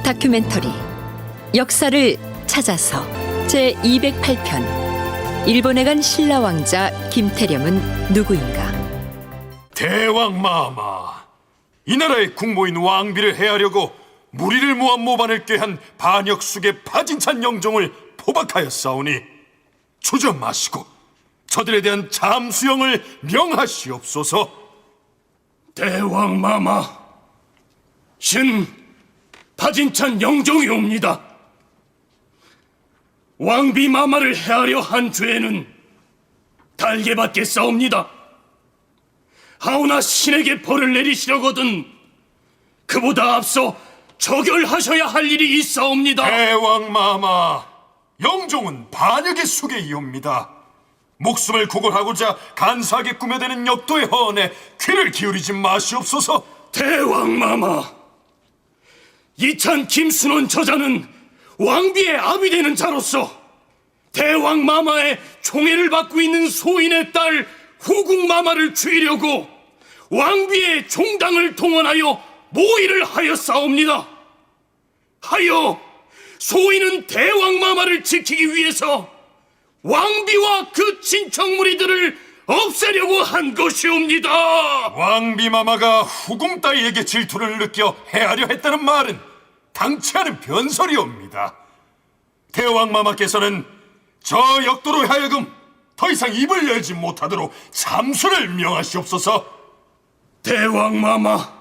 다큐멘터리 역사를 찾아서 제208편 일본에 간 신라 왕자 김태렴은 누구인가? 대왕 마마, 이 나라의 국모인 왕비를 해하려고 무리를 모아 모반을 꾀한 반역숙의 파진찬 영종을 포박하였사오니 주저 마시고 저들에 대한 잠수형을 명하시옵소서. 대왕 마마, 신 파진찬 영종이옵니다. 왕비 마마를 해하려 한 죄는 달게받게 싸웁니다. 하오나 신에게 벌을 내리시려거든 그보다 앞서 저결하셔야 할 일이 있사옵니다. 대왕 마마, 영종은 반역의 수계이옵니다. 목숨을 구걸하고자 간사하게 꾸며대는 역도의 허언에 귀를 기울이지 마시옵소서. 대왕 마마, 이찬 김순원 저자는 왕비의 아비 되는 자로서 대왕 마마의 총애를 받고 있는 소인의 딸 후궁 마마를 죽이려고 왕비의 종당을 동원하여 모의를 하였사옵니다. 하여 소인은 대왕 마마를 지키기 위해서 왕비와 그 친척 무리들을 없애려고 한 것이옵니다. 왕비 마마가 후궁 따위에게 질투를 느껴 해하려 했다는 말은 당치 않은 변설이옵니다. 대왕 마마께서는 저 역도로 하여금 더 이상 입을 열지 못하도록 잠수를 명하시옵소서. 대왕 마마,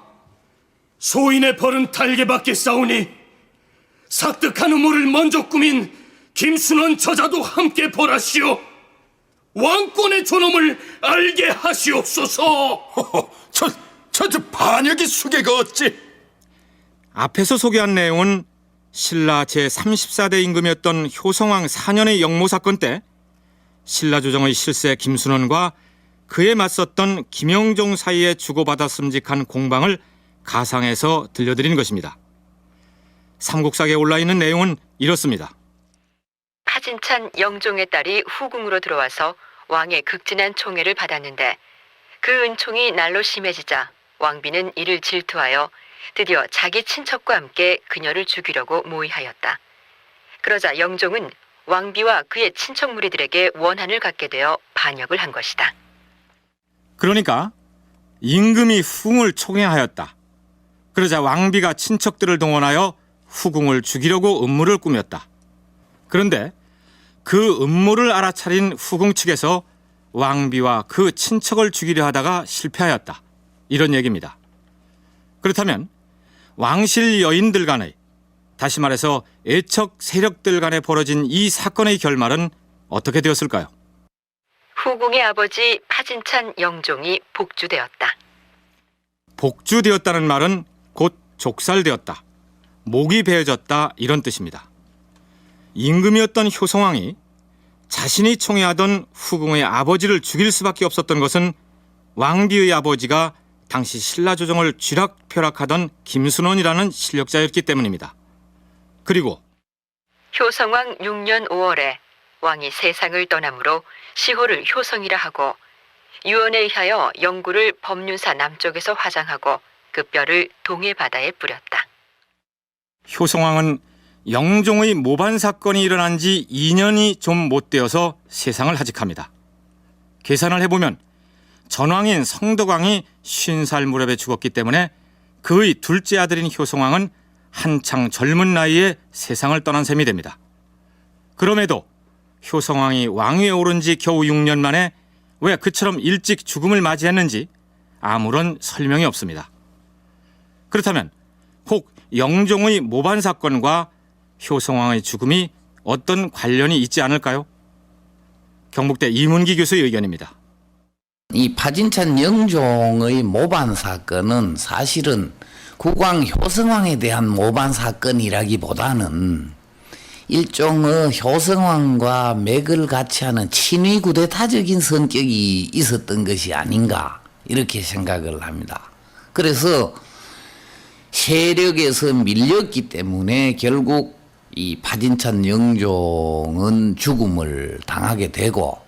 소인의 벌은 달게받게 싸우니 삭득한 음모를 먼저 꾸민 김순원 저자도 함께 벌하시오. 왕권의 존엄을 알게 하시옵소서. 호호, 저 반역의 수계가 어찌? 앞에서 소개한 내용은 신라 제34대 임금이었던 효성왕 4년의 영모 사건 때 신라 조정의 실세 김순원과 그에 맞섰던 김영종 사이에 주고받았음직한 공방을 가상해서 들려드린 것입니다. 삼국사기에 올라있는 내용은 이렇습니다. 파진찬 영종의 딸이 후궁으로 들어와서 왕의 극진한 총애를 받았는데 그 은총이 날로 심해지자 왕비는 이를 질투하여 드디어 자기 친척과 함께 그녀를 죽이려고 모의하였다. 그러자 영종은 왕비와 그의 친척 무리들에게 원한을 갖게 되어 반역을 한 것이다. 그러니까 임금이 후궁을 총애하였다. 그러자 왕비가 친척들을 동원하여 후궁을 죽이려고 음모를 꾸몄다. 그런데 그 음모를 알아차린 후궁 측에서 왕비와 그 친척을 죽이려 하다가 실패하였다. 이런 얘기입니다. 그렇다면 왕실 여인들 간의, 다시 말해서 애척 세력들 간에 벌어진 이 사건의 결말은 어떻게 되었을까요? 후궁의 아버지 파진찬 영종이 복주되었다. 복주되었다는 말은 곧 족살되었다, 목이 베어졌다 이런 뜻입니다. 임금이었던 효성왕이 자신이 총애하던 후궁의 아버지를 죽일 수밖에 없었던 것은 왕비의 아버지가 당시 신라 조정을 쥐락펴락하던 김순원이라는 실력자였기 때문입니다. 그리고 효성왕 6년 5월에 왕이 세상을 떠나므로 시호를 효성이라 하고 유언에 의하여 영구를 법륜사 남쪽에서 화장하고 그 뼈를 동해 바다에 뿌렸다. 효성왕은 영종의 모반 사건이 일어난 지 2년이 좀 못 되어서 세상을 하직합니다. 계산을 해보면 전왕인 성덕왕이 50살 무렵에 죽었기 때문에 그의 둘째 아들인 효성왕은 한창 젊은 나이에 세상을 떠난 셈이 됩니다. 그럼에도 효성왕이 왕위에 오른 지 겨우 6년 만에 왜 그처럼 일찍 죽음을 맞이했는지 아무런 설명이 없습니다. 그렇다면 혹 영종의 모반 사건과 효성왕의 죽음이 어떤 관련이 있지 않을까요? 경북대 이문기 교수의 의견입니다. 이 파진찬 영종의 모반 사건은 사실은 국왕 효성왕에 대한 모반 사건이라기보다는 일종의 효성왕과 맥을 같이 하는 친위 구데타적인 성격이 있었던 것이 아닌가 이렇게 생각을 합니다. 그래서 세력에서 밀렸기 때문에 결국 이 파진찬 영종은 죽음을 당하게 되고,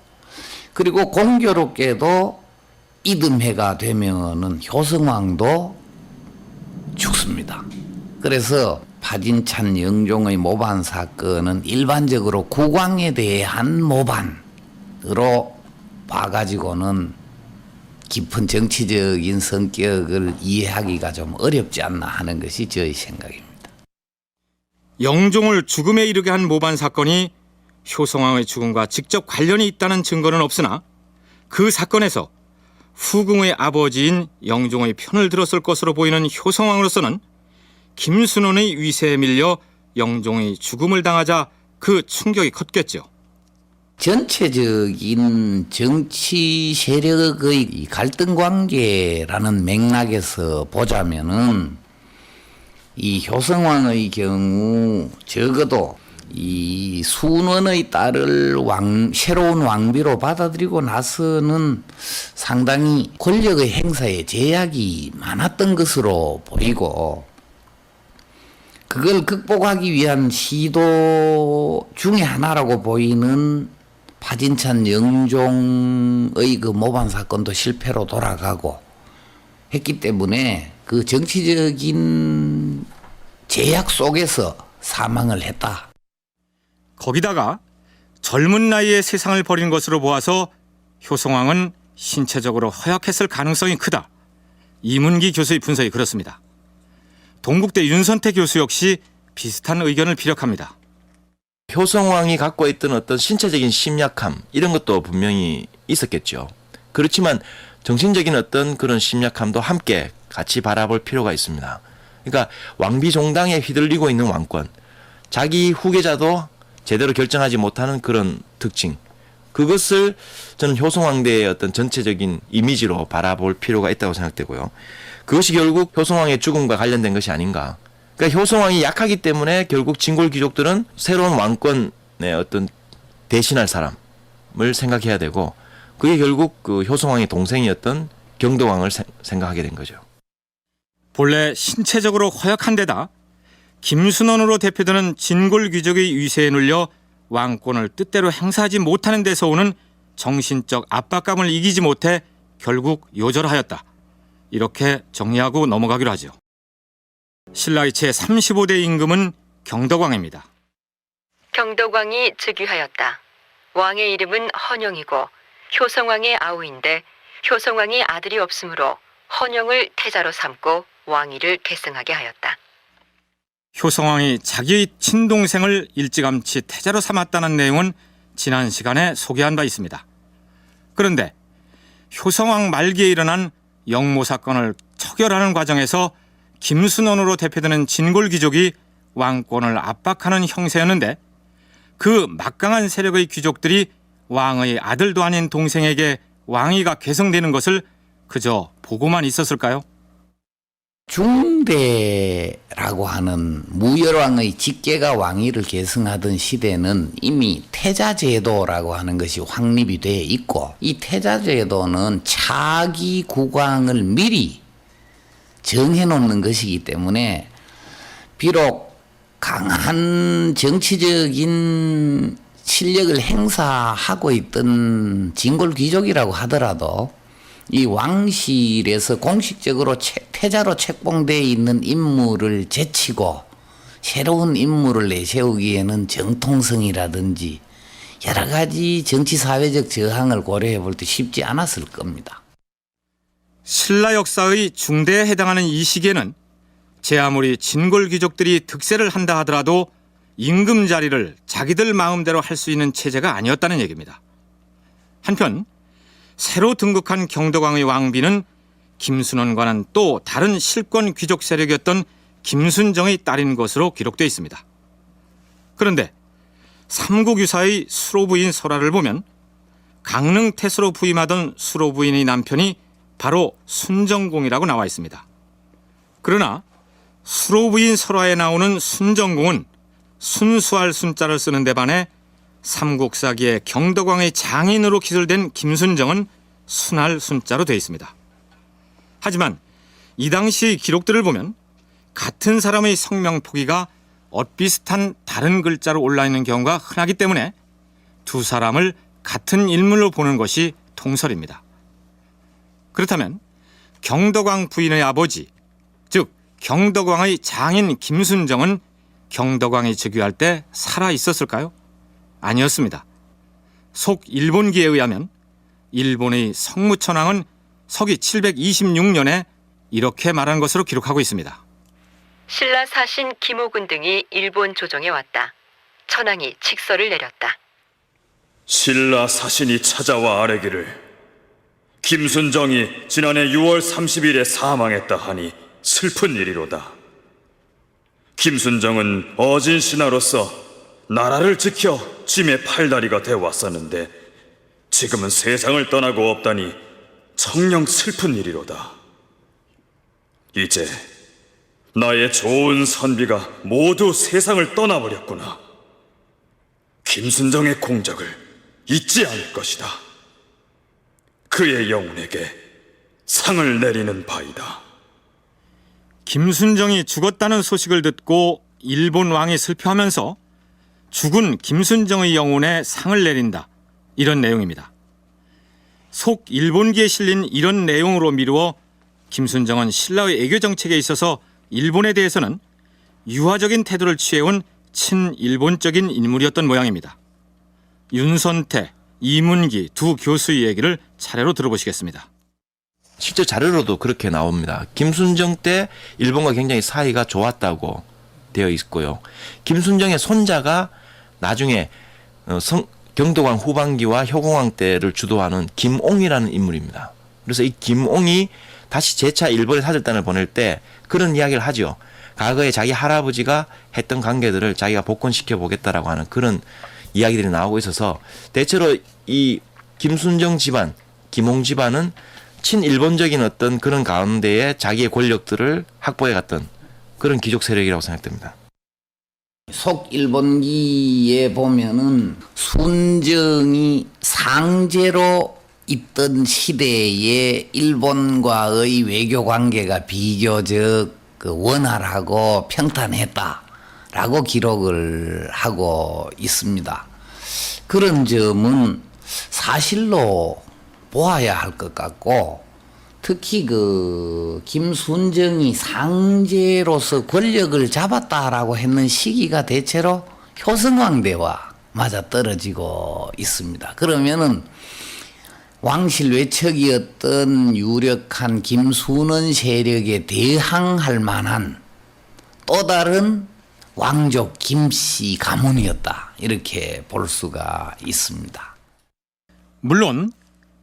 그리고 공교롭게도 이듬해가 되면은 효성왕도 죽습니다. 그래서 파진찬 영종의 모반 사건은 일반적으로 국왕에 대한 모반으로 봐가지고는 깊은 정치적인 성격을 이해하기가 좀 어렵지 않나 하는 것이 저의 생각입니다. 영종을 죽음에 이르게 한 모반 사건이 효성왕의 죽음과 직접 관련이 있다는 증거는 없으나 그 사건에서 후궁의 아버지인 영종의 편을 들었을 것으로 보이는 효성왕으로서는 김순원의 위세에 밀려 영종의 죽음을 당하자 그 충격이 컸겠죠. 전체적인 정치 세력의 갈등 관계라는 맥락에서 보자면은 이 효성왕의 경우 적어도 이 순원의 딸을 새로운 왕비로 받아들이고 나서는 상당히 권력의 행사에 제약이 많았던 것으로 보이고, 그걸 극복하기 위한 시도 중에 하나라고 보이는 파진찬 영종의 그 모반 사건도 실패로 돌아가고 했기 때문에 그 정치적인 제약 속에서 사망을 했다. 거기다가 젊은 나이에 세상을 버린 것으로 보아서 효성왕은 신체적으로 허약했을 가능성이 크다. 이문기 교수의 분석이 그렇습니다. 동국대 윤선태 교수 역시 비슷한 의견을 피력합니다. 효성왕이 갖고 있던 어떤 신체적인 심약함 이런 것도 분명히 있었겠죠. 그렇지만 정신적인 어떤 그런 심약함도 함께 같이 바라볼 필요가 있습니다. 그러니까 왕비 종당에 휘둘리고 있는 왕권, 자기 후계자도 제대로 결정하지 못하는 그런 특징, 그것을 저는 효성왕대의 어떤 전체적인 이미지로 바라볼 필요가 있다고 생각되고요. 그것이 결국 효성왕의 죽음과 관련된 것이 아닌가. 그러니까 효성왕이 약하기 때문에 결국 진골 귀족들은 새로운 왕권의 어떤 대신할 사람을 생각해야 되고, 그게 결국 그 효성왕의 동생이었던 경덕왕을 생각하게 된 거죠. 본래 신체적으로 허약한 데다 김순원으로 대표되는 진골 귀족의 위세에 눌려 왕권을 뜻대로 행사하지 못하는 데서 오는 정신적 압박감을 이기지 못해 결국 요절하였다. 이렇게 정리하고 넘어가기로 하죠. 신라의 제35대 임금은 경덕왕입니다. 경덕왕이 즉위하였다. 왕의 이름은 헌영이고 효성왕의 아우인데 효성왕이 아들이 없으므로 헌영을 태자로 삼고 왕위를 계승하게 하였다. 효성왕이 자기의 친동생을 일찌감치 태자로 삼았다는 내용은 지난 시간에 소개한 바 있습니다. 그런데 효성왕 말기에 일어난 영모 사건을 처결하는 과정에서 김순원으로 대표되는 진골 귀족이 왕권을 압박하는 형세였는데, 그 막강한 세력의 귀족들이 왕의 아들도 아닌 동생에게 왕위가 계승되는 것을 그저 보고만 있었을까요? 중대라고 하는 무열왕의 직계가 왕위를 계승하던 시대는 이미 태자제도라고 하는 것이 확립이 되어 있고, 이 태자제도는 차기 국왕을 미리 정해놓는 것이기 때문에 비록 강한 정치적인 실력을 행사하고 있던 진골 귀족이라고 하더라도 이 왕실에서 공식적으로 태자로 책봉되어 있는 인물을 제치고 새로운 인물을 내세우기에는 정통성이라든지 여러 가지 정치 사회적 저항을 고려해 볼 때 쉽지 않았을 겁니다. 신라 역사의 중대에 해당하는 이 시기에는 제 아무리 진골 귀족들이 득세를 한다 하더라도 임금 자리를 자기들 마음대로 할 수 있는 체제가 아니었다는 얘기입니다. 한편 새로 등극한 경덕왕의 왕비는 김순원과는 또 다른 실권 귀족 세력이었던 김순정의 딸인 것으로 기록되어 있습니다. 그런데 삼국유사의 수로부인 설화를 보면 강릉 태수로 부임하던 수로부인의 남편이 바로 순정공이라고 나와 있습니다. 그러나 수로부인 설화에 나오는 순정공은 순수할 순자를 쓰는 데 반해 삼국사기의 경덕왕의 장인으로 기술된 김순정은 순할 순자로 되어 있습니다. 하지만 이 당시의 기록들을 보면 같은 사람의 성명 표기가 엇비슷한 다른 글자로 올라있는 경우가 흔하기 때문에 두 사람을 같은 인물로 보는 것이 통설입니다. 그렇다면 경덕왕 부인의 아버지, 즉 경덕왕의 장인 김순정은 경덕왕이 즉위할 때 살아 있었을까요? 아니었습니다. 속 일본기에 의하면 일본의 성무천왕은 서기 726년에 이렇게 말한 것으로 기록하고 있습니다. 신라 사신 김호군 등이 일본 조정에 왔다. 천황이 직서를 내렸다. 신라 사신이 찾아와 아뢰기를 김순정이 지난해 6월 30일에 사망했다 하니 슬픈 일이로다. 김순정은 어진 신하로서 나라를 지켜 짐의 팔다리가 되어 왔었는데 지금은 세상을 떠나고 없다니 정녕 슬픈 일이로다. 이제 나의 좋은 선비가 모두 세상을 떠나버렸구나. 김순정의 공적을 잊지 않을 것이다. 그의 영혼에게 상을 내리는 바이다. 김순정이 죽었다는 소식을 듣고 일본 왕이 슬퍼하면서 죽은 김순정의 영혼에 상을 내린다. 이런 내용입니다. 속 일본기에 실린 이런 내용으로 미루어 김순정은 신라의 애교 정책에 있어서 일본에 대해서는 유화적인 태도를 취해온 친일본적인 인물이었던 모양입니다. 윤선태, 이문기 두 교수의 얘기를 차례로 들어보시겠습니다. 실제 자료로도 그렇게 나옵니다. 김순정 때 일본과 굉장히 사이가 좋았다고 되어 있고요. 김순정의 손자가 나중에 경덕왕 후반기와 효공왕 때를 주도하는 김옹이라는 인물입니다. 그래서 이 김옹이 다시 재차 일본에 사절단을 보낼 때 그런 이야기를 하죠. 과거에 자기 할아버지가 했던 관계들을 자기가 복권시켜 보겠다라고 하는 그런 이야기들이 나오고 있어서 대체로 이 김순정 집안, 김옹 집안은 친일본적인 어떤 그런 가운데에 자기의 권력들을 확보해 갔던 그런 귀족 세력이라고 생각됩니다. 속 일본기에 보면은 순정이 상제로 있던 시대에 일본과의 외교 관계가 비교적 원활하고 평탄했다라고 기록을 하고 있습니다. 그런 점은 사실로 보아야 할 것 같고, 특히 김순정이 상제로서 권력을 잡았다라고 했는 시기가 대체로 효성왕 때와 맞아떨어지고 있습니다. 그러면은 왕실 외척이었던 유력한 김순원 세력에 대항할 만한 또 다른 왕족 김씨 가문이었다, 이렇게 볼 수가 있습니다. 물론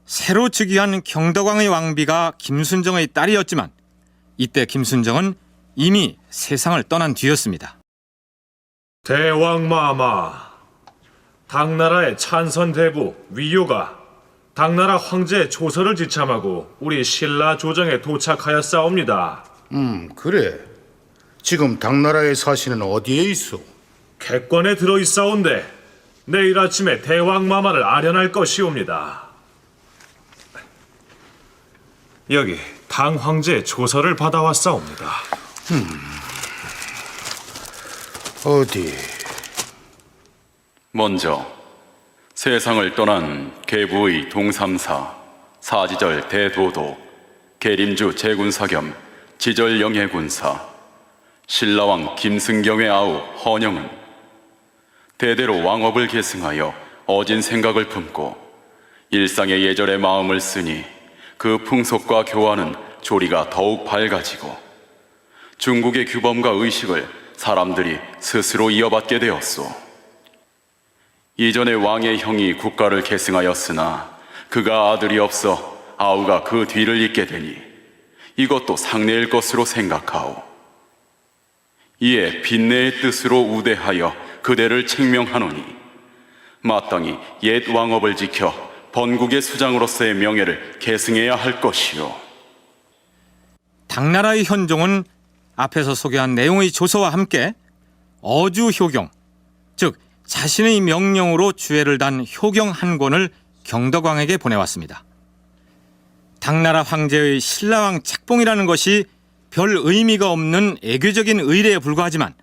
새로 즉위한 경덕왕의 왕비가 김순정의 딸이었지만 이때 김순정은 이미 세상을 떠난 뒤였습니다. 대왕마마, 당나라의 찬선대부 위효가 당나라 황제의 조서를 지참하고 우리 신라 조정에 도착하였사옵니다. 그래. 지금 당나라의 사신은 어디에 있어? 객관에 들어있사온데 내일 아침에 대왕마마를 아련할 것이옵니다. 여기 당 황제의 조서를 받아왔사옵니다. 어디? 먼저 세상을 떠난 계부의 동삼사, 사지절 대도독, 계림주 제군사 겸 지절 영해군사, 신라왕 김승경의 아우 헌영은 대대로 왕업을 계승하여 어진 생각을 품고 일상의 예절에 마음을 쓰니 그 풍속과 교화는 조리가 더욱 밝아지고 중국의 규범과 의식을 사람들이 스스로 이어받게 되었소. 이전에 왕의 형이 국가를 계승하였으나 그가 아들이 없어 아우가 그 뒤를 잇게 되니 이것도 상례일 것으로 생각하오. 이에 빈내의 뜻으로 우대하여 그대를 책명하노니 마땅히 옛 왕업을 지켜 번국의 수장으로서의 명예를 계승해야 할 것이오. 당나라의 현종은 앞에서 소개한 내용의 조서와 함께 어주효경, 즉 자신의 명령으로 주애를 단 효경 한 권을 경덕왕에게 보내왔습니다. 당나라 황제의 신라왕 책봉이라는 것이 별 의미가 없는 애교적인 의례에 불과하지만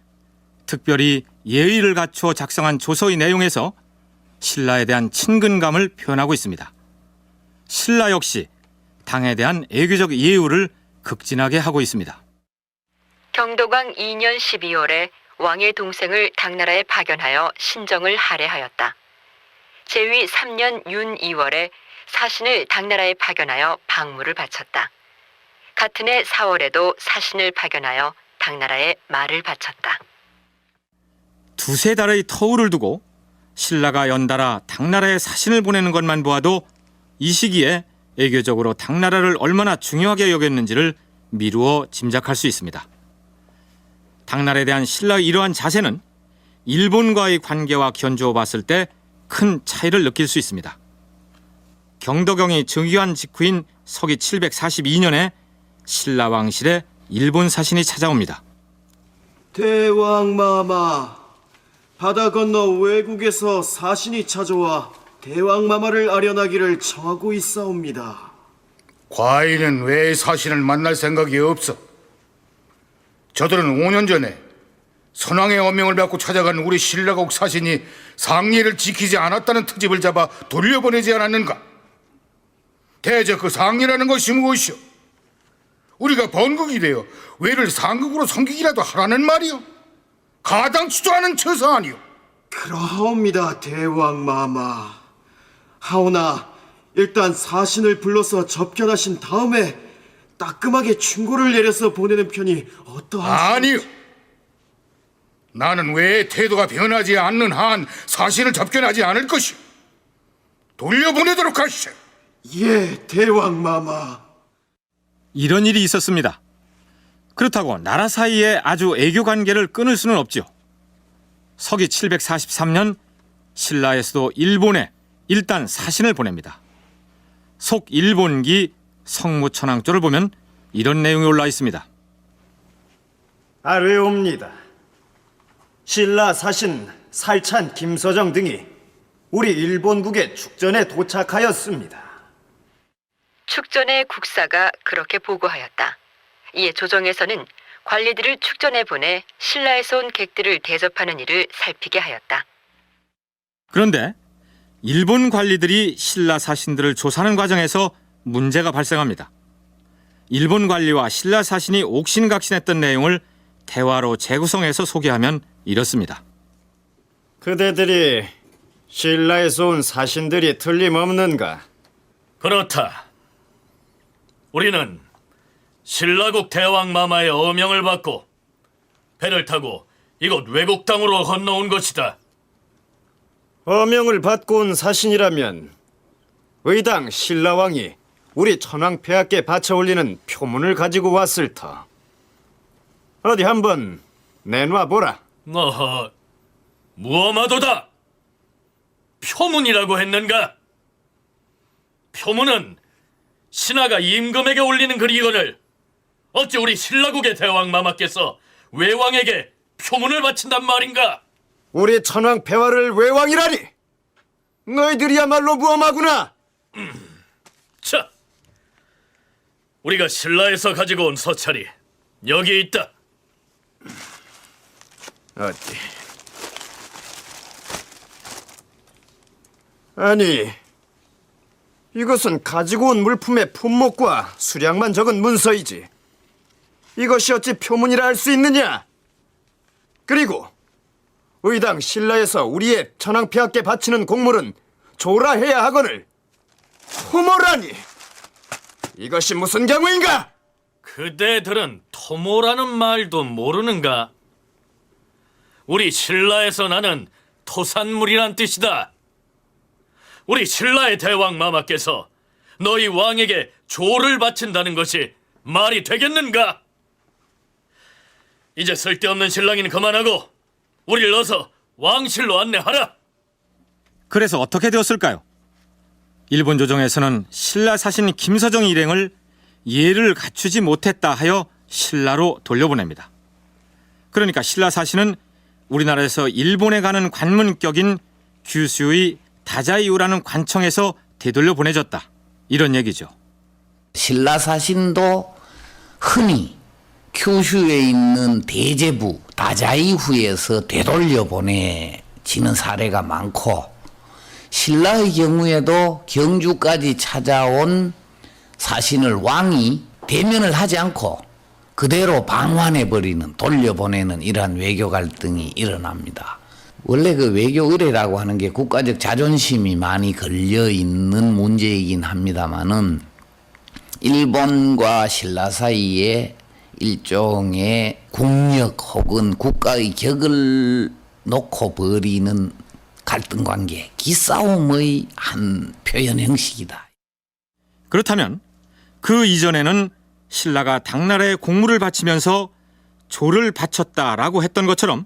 특별히 예의를 갖추어 작성한 조서의 내용에서 신라에 대한 친근감을 표현하고 있습니다. 신라 역시 당에 대한 애교적 예우를 극진하게 하고 있습니다. 경덕왕 2년 12월에 왕의 동생을 당나라에 파견하여 신정을 할애하였다. 제위 3년 윤 2월에 사신을 당나라에 파견하여 방무를 바쳤다. 같은 해 4월에도 사신을 파견하여 당나라에 말을 바쳤다. 두세 달의 터울을 두고 신라가 연달아 당나라에 사신을 보내는 것만 보아도 이 시기에 애교적으로 당나라를 얼마나 중요하게 여겼는지를 미루어 짐작할 수 있습니다. 당나라에 대한 신라의 이러한 자세는 일본과의 관계와 견주어 봤을 때 큰 차이를 느낄 수 있습니다. 경덕경이 즉위한 직후인 서기 742년에 신라 왕실에 일본 사신이 찾아옵니다. 대왕마마, 바다 건너 외국에서 사신이 찾아와 대왕마마를 아련하기를 청하고 있사옵니다. 과인은 왜 사신을 만날 생각이 없어? 저들은 5년 전에 선왕의 어명을 받고 찾아간 우리 신라국 사신이 상례를 지키지 않았다는 트집을 잡아 돌려보내지 않았는가? 대저 그 상례라는 것이 무엇이오? 우리가 번국이 되어 왜를 상국으로 섬기기라도 하라는 말이오? 가당치도 않은 처사 아니오? 그러하옵니다, 대왕마마. 하오나 일단 사신을 불러서 접견하신 다음에 따끔하게 충고를 내려서 보내는 편이 어떠하시오? 아니요. 나는 왜 태도가 변하지 않는 한 사신을 접견하지 않을 것이오. 돌려보내도록 하시오. 예, 대왕마마. 이런 일이 있었습니다. 그렇다고 나라 사이에 아주 애교 관계를 끊을 수는 없죠. 서기 743년 신라에서도 일본에 일단 사신을 보냅니다. 속일본기 성무천왕조를 보면 이런 내용이 올라 있습니다. 아뢰옵니다. 신라 사신 살찬 김서정 등이 우리 일본국의 축전에 도착하였습니다. 축전의 국사가 그렇게 보고하였다. 이에 조정에서는 관리들을 축전에 보내 신라에서 온 객들을 대접하는 일을 살피게 하였다. 그런데 일본 관리들이 신라 사신들을 조사하는 과정에서 문제가 발생합니다. 일본 관리와 신라 사신이 옥신각신했던 내용을 대화로 재구성해서 소개하면 이렇습니다. 그대들이 신라에서 온 사신들이 틀림없는가? 그렇다. 우리는 신라국 대왕마마의 어명을 받고 배를 타고 이곳 외국 땅으로 건너온 것이다. 어명을 받고 온 사신이라면 의당 신라왕이 우리 천왕 폐하께 바쳐 올리는 표문을 가지고 왔을 터. 어디 한번 내놔 보라. 어허, 무엄하도다. 표문이라고 했는가? 표문은 신하가 임금에게 올리는 글이거늘 어찌 우리 신라국의 대왕마마께서 외왕에게 표문을 바친단 말인가? 우리 천왕 폐하를 외왕이라니. 너희들이야말로 무엄하구나. 자, 우리가 신라에서 가지고 온 서찰이 여기 있다. 어디? 아니, 이것은 가지고 온 물품의 품목과 수량만 적은 문서이지. 이것이 어찌 표문이라 할 수 있느냐? 그리고 의당 신라에서 우리의 천왕폐하께 바치는 공물은 조라해야 하거늘 토모라니. 이것이 무슨 경우인가? 그대들은 토모라는 말도 모르는가? 우리 신라에서 나는 토산물이란 뜻이다. 우리 신라의 대왕마마께서 너희 왕에게 조를 바친다는 것이 말이 되겠는가? 이제 쓸데없는 신랑이는 그만하고 우리를 어서 왕실로 안내하라. 그래서 어떻게 되었을까요? 일본 조정에서는 신라 사신 김서정 일행을 예를 갖추지 못했다 하여 신라로 돌려보냅니다. 그러니까 신라 사신은 우리나라에서 일본에 가는 관문격인 규슈의 다자이우라는 관청에서 되돌려 보내졌다. 이런 얘기죠. 신라 사신도 흔히 큐슈에 있는 대제부 다자이후에서 되돌려 보내지는 사례가 많고, 신라의 경우에도 경주까지 찾아온 사신을 왕이 대면을 하지 않고 그대로 방환해버리는, 돌려보내는 이러한 외교 갈등이 일어납니다. 원래 그 외교 의례라고 하는 게 국가적 자존심이 많이 걸려있는 문제이긴 합니다만은 일본과 신라 사이에 일종의 국력 혹은 국가의 격을 놓고 벌이는 갈등 관계, 기싸움의 한 표현 형식이다. 그렇다면 그 이전에는 신라가 당나라에 공물을 바치면서 조를 바쳤다라고 했던 것처럼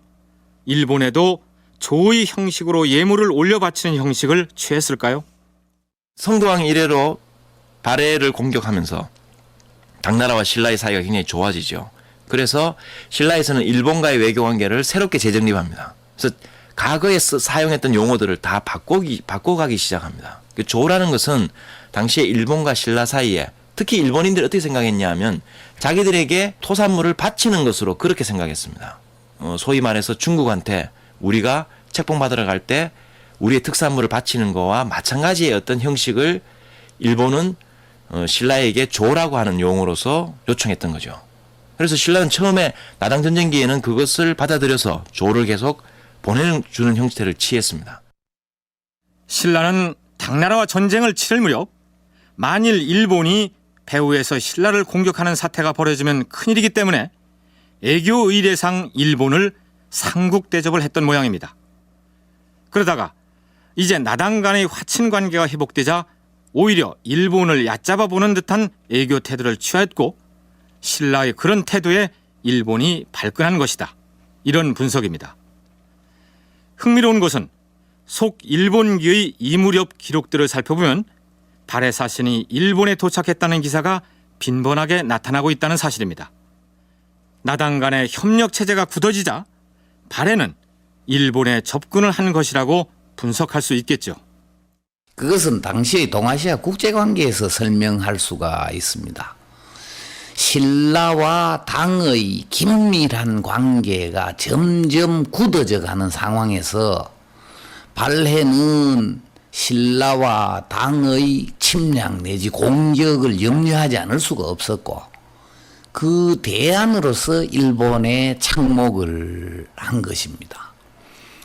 일본에도 조의 형식으로 예물을 올려 바치는 형식을 취했을까요? 성도왕 이래로 발해를 공격하면서 당나라와 신라의 사이가 굉장히 좋아지죠. 그래서 신라에서는 일본과의 외교 관계를 새롭게 재정립합니다. 그래서 과거에 사용했던 용어들을 다 바꿔가기 시작합니다. 그 조라는 것은 당시에 일본과 신라 사이에 특히 일본인들이 어떻게 생각했냐 하면 자기들에게 토산물을 바치는 것으로 그렇게 생각했습니다. 소위 말해서 중국한테 우리가 책봉 받으러 갈 때 우리의 특산물을 바치는 거와 마찬가지의 어떤 형식을 일본은 신라에게 조라고 하는 용어로서 요청했던 거죠. 그래서 신라는 처음에 나당 전쟁기에는 그것을 받아들여서 조를 계속 보내주는 형태를 취했습니다. 신라는 당나라와 전쟁을 치를 무렵 만일 일본이 배후에서 신라를 공격하는 사태가 벌어지면 큰일이기 때문에 애교 의례상 일본을 상국 대접을 했던 모양입니다. 그러다가 이제 나당 간의 화친 관계가 회복되자 오히려 일본을 얕잡아 보는 듯한 애교 태도를 취했고 신라의 그런 태도에 일본이 발끈한 것이다. 이런 분석입니다. 흥미로운 것은 속 일본기의 이무렵 기록들을 살펴보면 발해 사신이 일본에 도착했다는 기사가 빈번하게 나타나고 있다는 사실입니다. 나당 간의 협력 체제가 굳어지자 발해는 일본에 접근을 한 것이라고 분석할 수 있겠죠. 그것은 당시의 동아시아 국제관계에서 설명할 수가 있습니다. 신라와 당의 긴밀한 관계가 점점 굳어져 가는 상황에서 발해는 신라와 당의 침략 내지 공격을 염려하지 않을 수가 없었고 그 대안으로서 일본에 착목을 한 것입니다.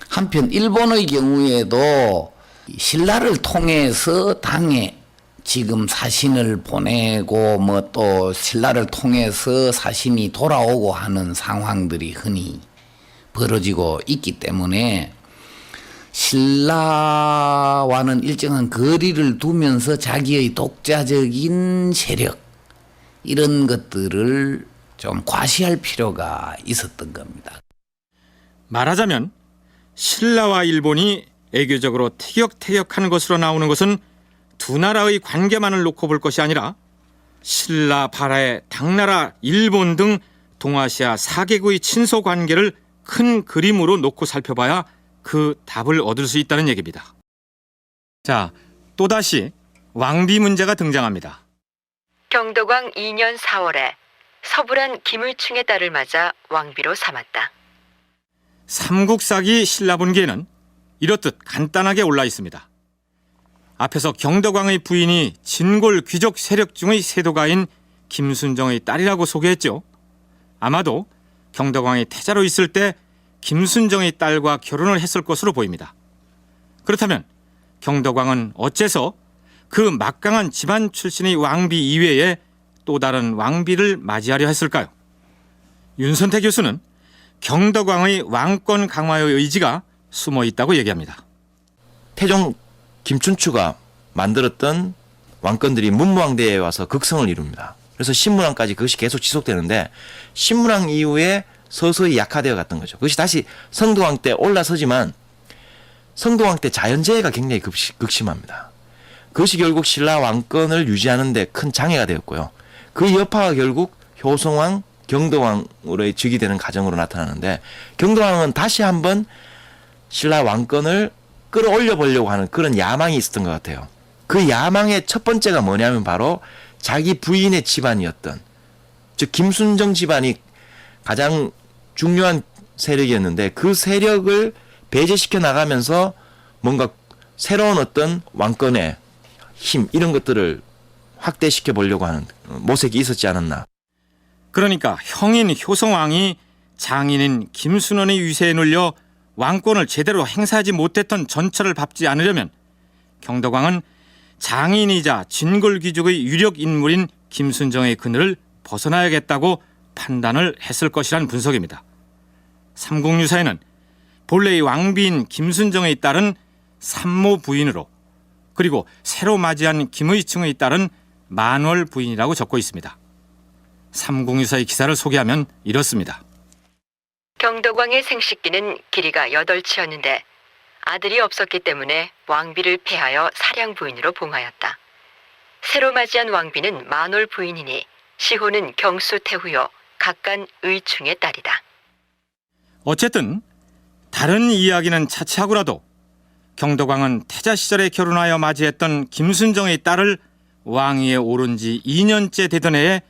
한편 일본의 경우에도 신라를 통해서 당에 지금 사신을 보내고 뭐 또 신라를 통해서 사신이 돌아오고 하는 상황들이 흔히 벌어지고 있기 때문에 신라와는 일정한 거리를 두면서 자기의 독자적인 세력 이런 것들을 좀 과시할 필요가 있었던 겁니다. 말하자면 신라와 일본이 애교적으로 티격태격하는 것으로 나오는 것은 두 나라의 관계만을 놓고 볼 것이 아니라 신라, 발해, 당나라, 일본 등 동아시아 4개국의 친소 관계를 큰 그림으로 놓고 살펴봐야 그 답을 얻을 수 있다는 얘기입니다. 자, 또다시 왕비 문제가 등장합니다. 경덕왕 2년 4월에 서불한 김을충의 딸을 맞아 왕비로 삼았다. 삼국사기 신라본기에는 이렇듯 간단하게 올라 있습니다. 앞에서 경덕왕의 부인이 진골 귀족 세력 중의 세도가인 김순정의 딸이라고 소개했죠. 아마도 경덕왕이 태자로 있을 때 김순정의 딸과 결혼을 했을 것으로 보입니다. 그렇다면 경덕왕은 어째서 그 막강한 집안 출신의 왕비 이외에 또 다른 왕비를 맞이하려 했을까요? 윤선태 교수는 경덕왕의 왕권 강화의 의지가 숨어 있다고 얘기합니다. 태종 김춘추가 만들었던 왕권들이 문무왕대에 와서 극성을 이룹니다. 그래서 신문왕까지 그것이 계속 지속되는데 신문왕 이후에 서서히 약화되어 갔던 거죠. 그것이 다시 성도왕 때 올라서지만 성도왕 때 자연재해가 굉장히 극심합니다. 그것이 결국 신라 왕권을 유지하는 데 큰 장애가 되었고요. 그 여파가 결국 효성왕, 경덕왕으로의 즉위되는 과정으로 나타나는데 경덕왕은 다시 한번 신라 왕권을 끌어올려 보려고 하는 그런 야망이 있었던 것 같아요. 그 야망의 첫 번째가 뭐냐면 바로 자기 부인의 집안이었던 즉 김순정 집안이 가장 중요한 세력이었는데 그 세력을 배제시켜 나가면서 뭔가 새로운 어떤 왕권의 힘 이런 것들을 확대시켜 보려고 하는 모색이 있었지 않았나. 그러니까 형인 효성왕이 장인인 김순원의 위세에 눌려 왕권을 제대로 행사하지 못했던 전철을 밟지 않으려면 경덕왕은 장인이자 진골귀족의 유력 인물인 김순정의 그늘을 벗어나야겠다고 판단을 했을 것이란 분석입니다. 삼국유사에는 본래의 왕비인 김순정의 딸은 삼모 부인으로, 그리고 새로 맞이한 김의충의 딸은 만월 부인이라고 적고 있습니다. 삼국유사의 기사를 소개하면 이렇습니다. 경덕왕의 생식기는 길이가 8치였는데 아들이 없었기 때문에 왕비를 폐하여 사량 부인으로 봉하였다. 새로 맞이한 왕비는 만월 부인이니 시호는 경수 태후요 각간 의충의 딸이다. 어쨌든 다른 이야기는 차치하고라도 경덕왕은 태자 시절에 결혼하여 맞이했던 김순정의 딸을 왕위에 오른 지 2년째 되던 해에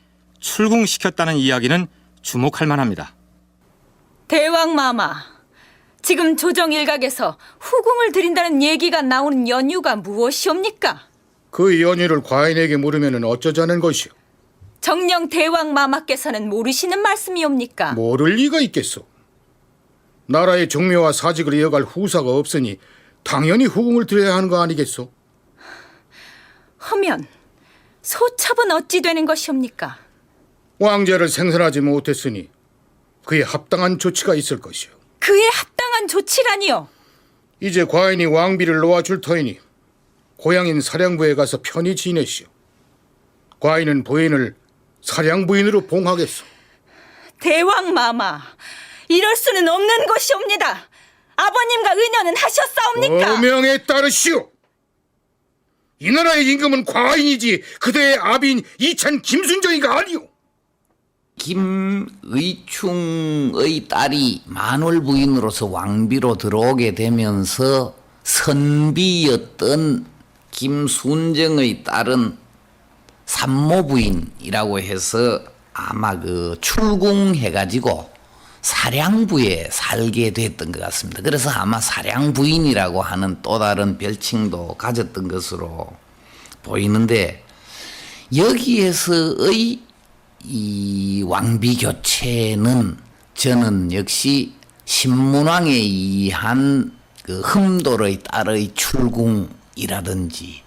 출궁시켰다는 이야기는 주목할 만합니다. 대왕마마, 지금 조정일각에서 후궁을 드린다는 얘기가 나오는 연유가 무엇이옵니까? 그 연유를 과인에게 물으면 어쩌자는 것이오? 정녕 대왕마마께서는 모르시는 말씀이옵니까? 모를 리가 있겠소. 나라의 종묘와 사직을 이어갈 후사가 없으니 당연히 후궁을 드려야 하는 거 아니겠소? 하면 소첩은 어찌 되는 것이옵니까? 왕자를 생산하지 못했으니 그에 합당한 조치가 있을 것이오. 그에 합당한 조치라니요? 이제 과인이 왕비를 놓아줄 터이니 고향인 사량부에 가서 편히 지내시오. 과인은 부인을 사량부인으로 봉하겠소. 대왕마마, 이럴 수는 없는 것이옵니다. 아버님과 의논은 하셨사옵니까? 어명에 따르시오. 이 나라의 임금은 과인이지 그대의 아비인 이찬 김순정이가 아니오. 김의충의 딸이 만월 부인으로서 왕비로 들어오게 되면서 선비였던 김순정의 딸은 삼모 부인이라고 해서 아마 그 출궁해가지고 사량부에 살게 됐던 것 같습니다. 그래서 아마 사량부인이라고 하는 또 다른 별칭도 가졌던 것으로 보이는데, 여기에서의 이 왕비 교체는 저는 역시 신문왕에 의한 그 흠돌의 딸의 출궁이라든지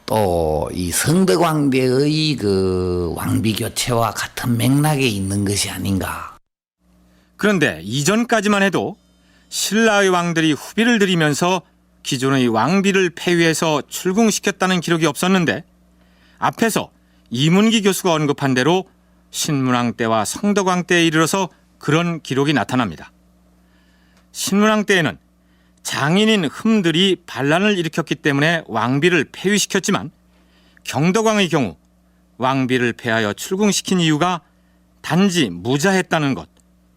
또 이 성덕왕대의 그 왕비 교체와 같은 맥락에 있는 것이 아닌가. 그런데 이전까지만 해도 신라의 왕들이 후비를 들이면서 기존의 왕비를 폐위해서 출궁시켰다는 기록이 없었는데, 앞에서 이문기 교수가 언급한 대로 신문왕 때와 성덕왕 때에 이르러서 그런 기록이 나타납니다. 신문왕 때에는 장인인 흠들이 반란을 일으켰기 때문에 왕비를 폐위시켰지만, 경덕왕의 경우 왕비를 폐하여 출궁시킨 이유가 단지 무자했다는 것,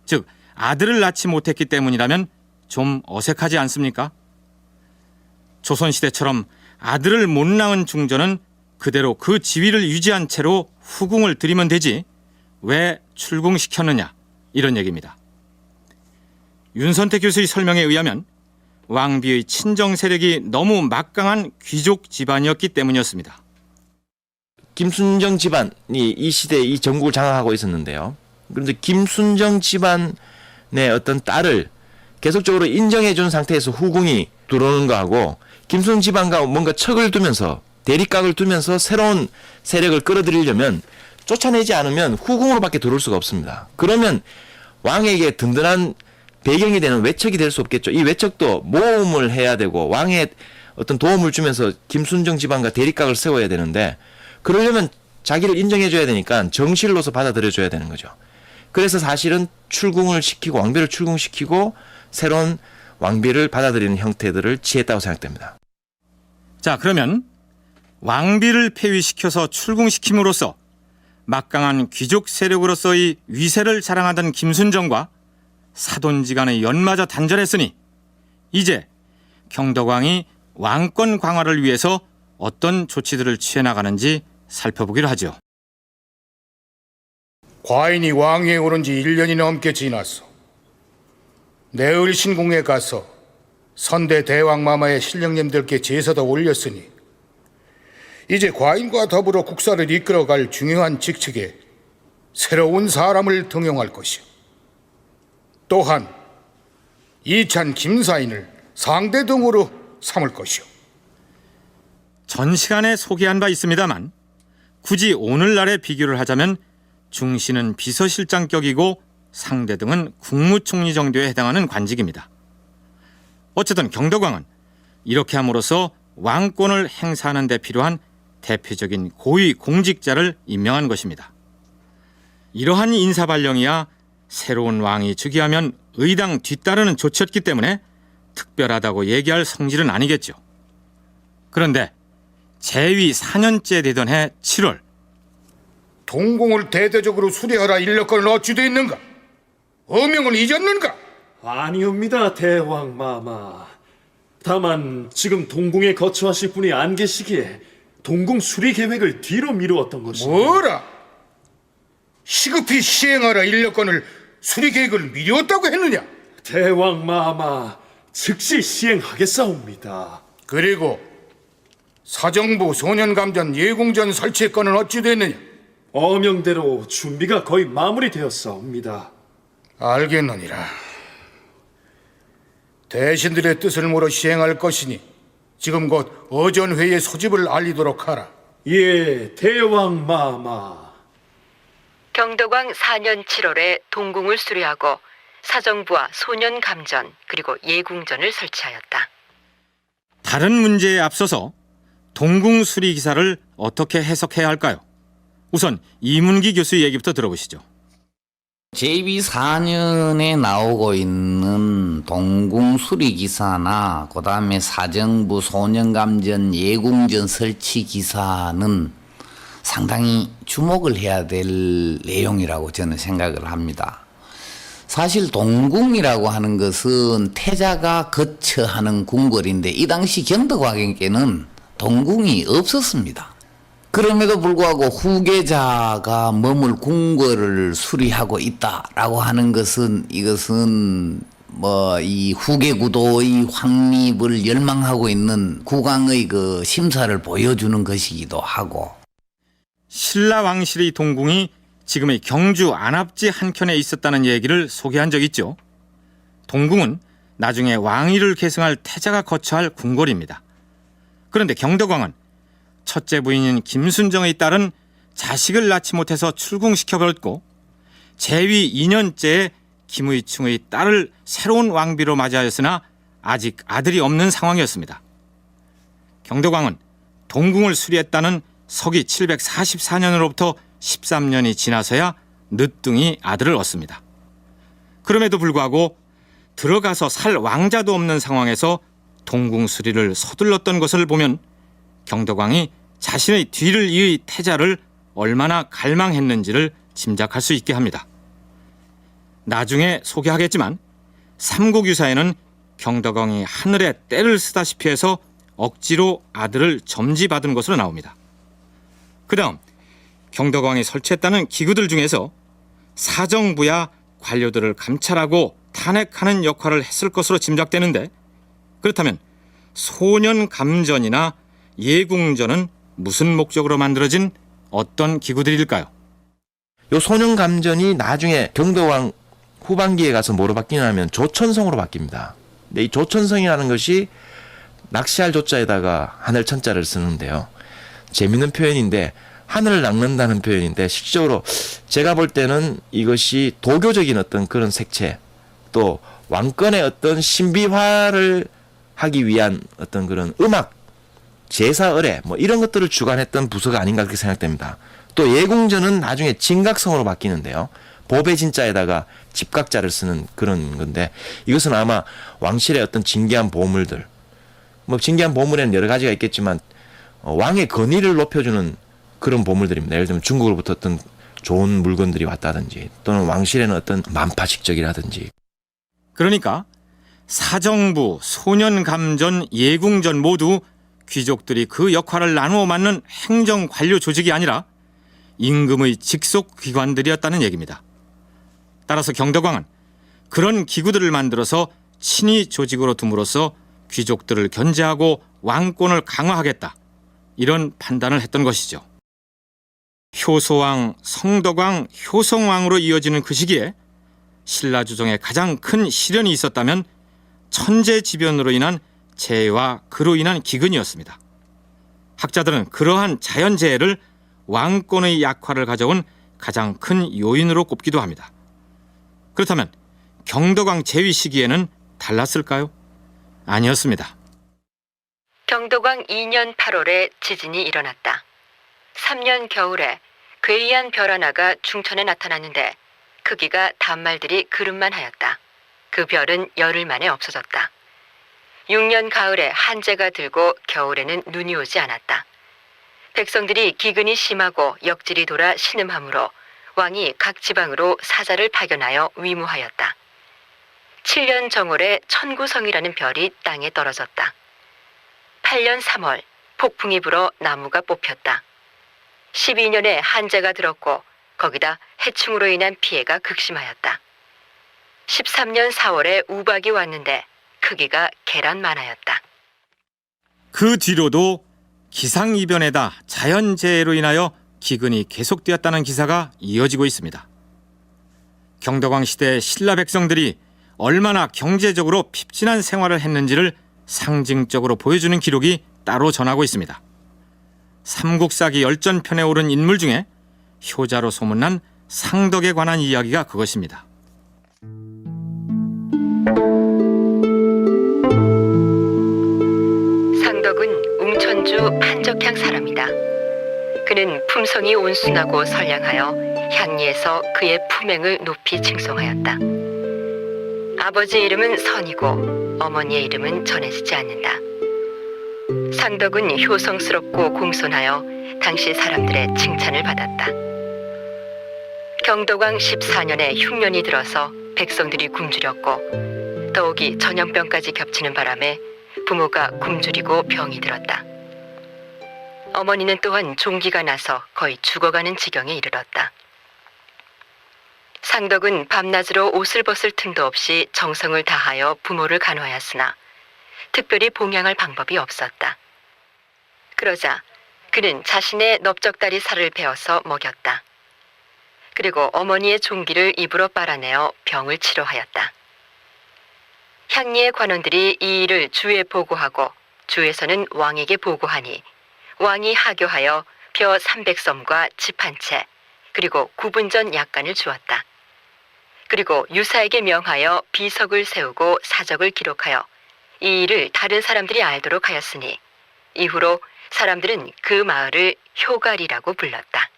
즉 아들을 낳지 못했기 때문이라면 좀 어색하지 않습니까? 조선시대처럼 아들을 못 낳은 중전은 그대로 그 지위를 유지한 채로 후궁을 들이면 되지 왜 출궁시켰느냐, 이런 얘기입니다. 윤선택 교수의 설명에 의하면 왕비의 친정 세력이 너무 막강한 귀족 집안이었기 때문이었습니다. 김순정 집안이 이 시대에 이 전국을 장악하고 있었는데요. 그런데 김순정 집안의 어떤 딸을 계속적으로 인정해준 상태에서 후궁이 들어오는 거하고, 김순정 집안과 뭔가 척을 두면서 대립각을 두면서 새로운 세력을 끌어들이려면 쫓아내지 않으면 후궁으로밖에 들어올 수가 없습니다. 그러면 왕에게 든든한 배경이 되는 외척이 될 수 없겠죠. 이 외척도 모험을 해야 되고 왕의 어떤 도움을 주면서 김순정 집안과 대립각을 세워야 되는데, 그러려면 자기를 인정해줘야 되니까 정실로서 받아들여줘야 되는 거죠. 그래서 사실은 출궁을 시키고 왕비를 출궁시키고 새로운 왕비를 받아들이는 형태들을 취했다고 생각됩니다. 자, 그러면 왕비를 폐위시켜서 출궁시킴으로써 막강한 귀족 세력으로서의 위세를 자랑하던 김순정과 사돈지간의 연마저 단절했으니 이제 경덕왕이 왕권 강화를 위해서 어떤 조치들을 취해나가는지 살펴보기로 하죠. 과인이 왕위에 오른 지 1년이 넘게 지났어. 내일 신궁에 가서 선대 대왕마마의 신령님들께 제사도 올렸으니 이제 과인과 더불어 국사를 이끌어갈 중요한 직책에 새로운 사람을 등용할 것이요. 또한 이찬 김사인을 상대 등으로 삼을 것이요. 전 시간에 소개한 바 있습니다만 굳이 오늘날에 비교를 하자면 중신은 비서실장격이고 상대등은 국무총리 정도에 해당하는 관직입니다. 어쨌든 경덕왕은 이렇게 함으로써 왕권을 행사하는 데 필요한 대표적인 고위 공직자를 임명한 것입니다. 이러한 인사발령이야 새로운 왕이 즉위하면 의당 뒤따르는 조치였기 때문에 특별하다고 얘기할 성질은 아니겠죠. 그런데 재위 4년째 되던 해 7월 동궁을 대대적으로 수리하라 인력권은 어찌 돼 있는가? 어명을 잊었는가? 아니옵니다, 대왕마마. 다만 지금 동궁에 거처하실 분이 안 계시기에 동궁 수리 계획을 뒤로 미루었던 것입니다. 뭐라? 시급히 시행하라 인력권을 수리 계획을 미뤘다고 했느냐? 대왕마마, 즉시 시행하겠사옵니다. 그리고 사정부 소년감전 예궁전 설치 건은 어찌 됐느냐? 어명대로 준비가 거의 마무리되었사옵니다. 알겠느니라. 대신들의 뜻을 물어 시행할 것이니 지금 곧 어전회의 소집을 알리도록 하라. 예, 대왕마마. 경덕왕 4년 7월에 동궁을 수리하고 사정부와 소년감전 그리고 예궁전을 설치하였다. 다른 문제에 앞서서 동궁 수리 기사를 어떻게 해석해야 할까요? 우선 이문기 교수의 얘기부터 들어보시죠. JB 4년에 나오고 있는 동궁 수리 기사나 그다음에 사정부 소년감전 예궁전 설치 기사는 상당히 주목을 해야 될 내용이라고 저는 생각을 합니다. 사실 동궁이라고 하는 것은 태자가 거처하는 궁궐인데 이 당시 경덕왕에게는 동궁이 없었습니다. 그럼에도 불구하고 후계자가 머물 궁궐을 수리하고 있다라고 하는 것은 이것은 이 후계 구도의 확립을 열망하고 있는 국왕의 그 심사를 보여주는 것이기도 하고, 신라 왕실의 동궁이 지금의 경주 안압지 한켠에 있었다는 얘기를 소개한 적 있죠. 동궁은 나중에 왕위를 계승할 태자가 거처할 궁궐입니다. 그런데 경덕왕은 첫째 부인인 김순정의 딸은 자식을 낳지 못해서 출궁시켜버렸고 재위 2년째에 김의충의 딸을 새로운 왕비로 맞이하였으나 아직 아들이 없는 상황이었습니다. 경덕왕은 동궁을 수리했다는 서기 744년으로부터 13년이 지나서야 늦둥이 아들을 얻습니다. 그럼에도 불구하고 들어가서 살 왕자도 없는 상황에서 동궁 수리를 서둘렀던 것을 보면 경덕왕이 자신의 뒤를 이의 태자를 얼마나 갈망했는지를 짐작할 수 있게 합니다. 나중에 소개하겠지만 삼국유사에는 경덕왕이 하늘에 때를 쓰다시피 해서 억지로 아들을 점지받은 것으로 나옵니다. 그 다음 경덕왕이 설치했다는 기구들 중에서 사정부야 관료들을 감찰하고 탄핵하는 역할을 했을 것으로 짐작되는데, 그렇다면 소년감전이나 예궁전은 무슨 목적으로 만들어진 어떤 기구들일까요? 요 소년감전이 나중에 경덕왕 후반기에 가서 뭐로 바뀌냐면 조천성으로 바뀝니다. 근데 이 조천성이라는 것이 낚시할 조자에다가 하늘 천자를 쓰는데요. 재밌는 표현인데 하늘을 낚는다는 표현인데 실질적으로 제가 볼 때는 이것이 도교적인 어떤 그런 색채, 또 왕권의 어떤 신비화를 하기 위한 어떤 그런 음악, 제사 의례 뭐 이런 것들을 주관했던 부서가 아닌가 그렇게 생각됩니다. 또 예궁전은 나중에 진각성으로 바뀌는데요. 보배 진자에다가 집각자를 쓰는 그런 건데, 이것은 아마 왕실의 어떤 진귀한 보물들, 뭐 진귀한 보물에는 여러 가지가 있겠지만 왕의 권위를 높여주는 그런 보물들입니다. 예를 들면 중국으로부터 어떤 좋은 물건들이 왔다든지, 또는 왕실에는 어떤 만파식적이라든지. 그러니까 사정부, 소년감전, 예궁전 모두 귀족들이 그 역할을 나누어 맡는 행정 관료 조직이 아니라 임금의 직속 기관들이었다는 얘기입니다. 따라서 경덕왕은 그런 기구들을 만들어서 친위 조직으로 둠으로써 귀족들을 견제하고 왕권을 강화하겠다, 이런 판단을 했던 것이죠. 효소왕, 성덕왕, 효성왕으로 이어지는 그 시기에 신라 주정에 가장 큰 시련이 있었다면 천재지변으로 인한 재해와 그로 인한 기근이었습니다. 학자들은 그러한 자연재해를 왕권의 약화를 가져온 가장 큰 요인으로 꼽기도 합니다. 그렇다면 경덕왕 재위 시기에는 달랐을까요? 아니었습니다. 경덕왕 2년 8월에 지진이 일어났다. 3년 겨울에 괴이한 별 하나가 중천에 나타났는데 크기가 단말들이 그릇만 하였다. 그 별은 열흘 만에 없어졌다. 6년 가을에 한재가 들고 겨울에는 눈이 오지 않았다. 백성들이 기근이 심하고 역질이 돌아 신음하므로 왕이 각 지방으로 사자를 파견하여 위무하였다. 7년 정월에 천구성이라는 별이 땅에 떨어졌다. 8년 3월 폭풍이 불어 나무가 뽑혔다. 12년에 한재가 들었고 거기다 해충으로 인한 피해가 극심하였다. 13년 4월에 우박이 왔는데 크기가 계란만하였다. 그 뒤로도 기상이변에다 자연재해로 인하여 기근이 계속되었다는 기사가 이어지고 있습니다. 경덕왕 시대 신라 백성들이 얼마나 경제적으로 핍진한 생활을 했는지를 상징적으로 보여주는 기록이 따로 전하고 있습니다. 삼국사기 열전편에 오른 인물 중에 효자로 소문난 상덕에 관한 이야기가 그것입니다. 상덕은 웅천주 판적향 사람이다. 그는 품성이 온순하고 선량하여 향리에서 그의 품행을 높이 칭송하였다. 아버지의 이름은 선이고 어머니의 이름은 전해지지 않는다. 상덕은 효성스럽고 공손하여 당시 사람들의 칭찬을 받았다. 경덕왕 14년에 흉년이 들어서 백성들이 굶주렸고 더욱이 전염병까지 겹치는 바람에 부모가 굶주리고 병이 들었다. 어머니는 또한 종기가 나서 거의 죽어가는 지경에 이르렀다. 상덕은 밤낮으로 옷을 벗을 틈도 없이 정성을 다하여 부모를 간호하였으나 특별히 봉양할 방법이 없었다. 그러자 그는 자신의 넓적다리 살을 베어서 먹였다. 그리고 어머니의 종기를 입으로 빨아내어 병을 치료하였다. 향리의 관원들이 이 일을 주에 보고하고 주에서는 왕에게 보고하니 왕이 하교하여 벼 300섬과 집 한 채 그리고 9분 전 약간을 주었다. 그리고 유사에게 명하여 비석을 세우고 사적을 기록하여 이 일을 다른 사람들이 알도록 하였으니 이후로 사람들은 그 마을을 효갈이라고 불렀다.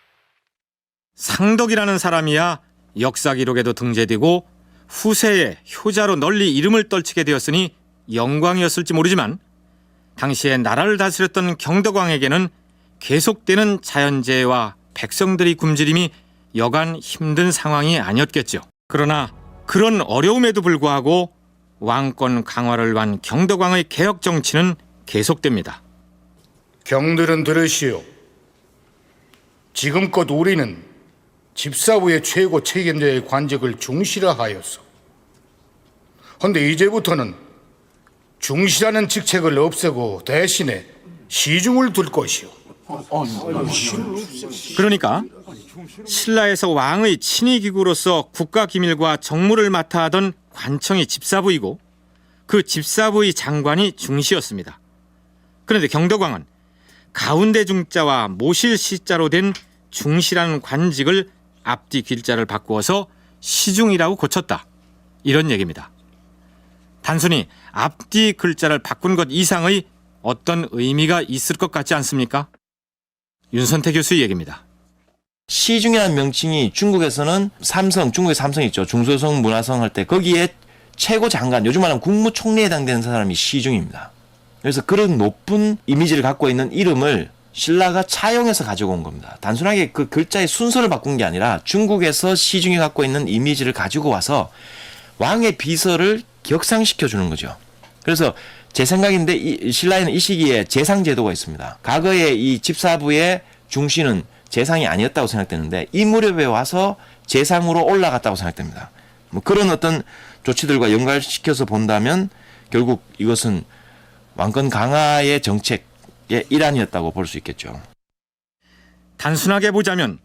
상덕이라는 사람이야 역사 기록에도 등재되고 후세에 효자로 널리 이름을 떨치게 되었으니 영광이었을지 모르지만 당시에 나라를 다스렸던 경덕왕에게는 계속되는 자연재해와 백성들의 굶주림이 여간 힘든 상황이 아니었겠죠. 그러나 그런 어려움에도 불구하고 왕권 강화를 위한 경덕왕의 개혁 정치는 계속됩니다. 경들은 들으시오. 지금껏 우리는 집사부의 최고 책임자의 관직을 중시하였소. 헌데 이제부터는 중시라는 직책을 없애고 대신에 시중을 둘 것이오. 그러니까 신라에서 왕의 친위기구로서 국가기밀과 정무를 맡아 하던 관청이 집사부이고 그 집사부의 장관이 중시였습니다. 그런데 경덕왕은 가운데 중자와 모실 시자로 된 중시라는 관직을 앞뒤 길자를 바꾸어서 시중이라고 고쳤다. 이런 얘기입니다. 단순히 앞뒤 글자를 바꾼 것 이상의 어떤 의미가 있을 것 같지 않습니까? 윤선태 교수의 얘기입니다. 시중이라는 명칭이 중국에서는 삼성, 중국의 삼성 있죠. 중소성 문화성 할 때 거기에 최고 장관, 요즘 말하면 국무총리에 해당되는 사람이 시중입니다. 그래서 그런 높은 이미지를 갖고 있는 이름을 신라가 차용해서 가지고 온 겁니다. 단순하게 그 글자의 순서를 바꾼 게 아니라 중국에서 시중이 갖고 있는 이미지를 가지고 와서 왕의 비서를 격상시켜 주는 거죠. 그래서 제 생각인데 신라에는 이 시기에 재상제도가 있습니다. 과거에 이 집사부의 중시는 재상이 아니었다고 생각되는데 이 무렵에 와서 재상으로 올라갔다고 생각됩니다. 뭐 그런 어떤 조치들과 연관시켜서 본다면 결국 이것은 왕권 강화의 정책의 일환이었다고 볼 수 있겠죠. 단순하게 보자면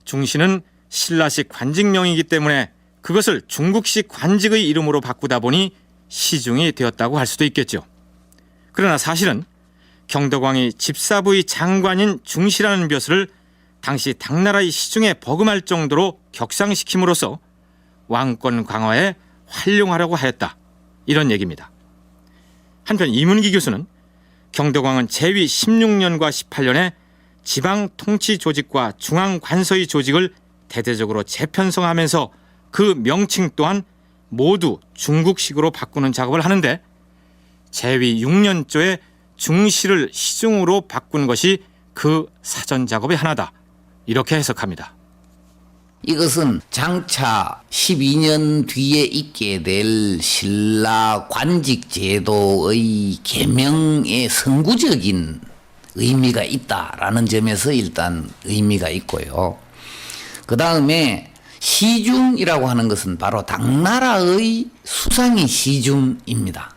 중시는 신라식 관직명이기 때문에 그것을 중국식 관직의 이름으로 바꾸다 보니 시중이 되었다고 할 수도 있겠죠. 그러나 사실은 경덕왕이 집사부의 장관인 중시라는 벼슬을 당시 당나라의 시중에 버금할 정도로 격상시킴으로써 왕권 강화에 활용하려고 하였다. 이런 얘기입니다. 한편 이문기 교수는 경덕왕은 제위 16년과 18년에 지방 통치 조직과 중앙 관서의 조직을 대대적으로 재편성하면서 그 명칭 또한 모두 중국식으로 바꾸는 작업을 하는데 제위 6년조에 중시를 시중으로 바꾼 것이 그 사전 작업의 하나다. 이렇게 해석합니다. 이것은 장차 12년 뒤에 있게 될 신라 관직 제도의 개명의 선구적인 의미가 있다라는 점에서 일단 의미가 있고요. 그 다음에 시중이라고 하는 것은 바로 당나라의 수상이 시중입니다.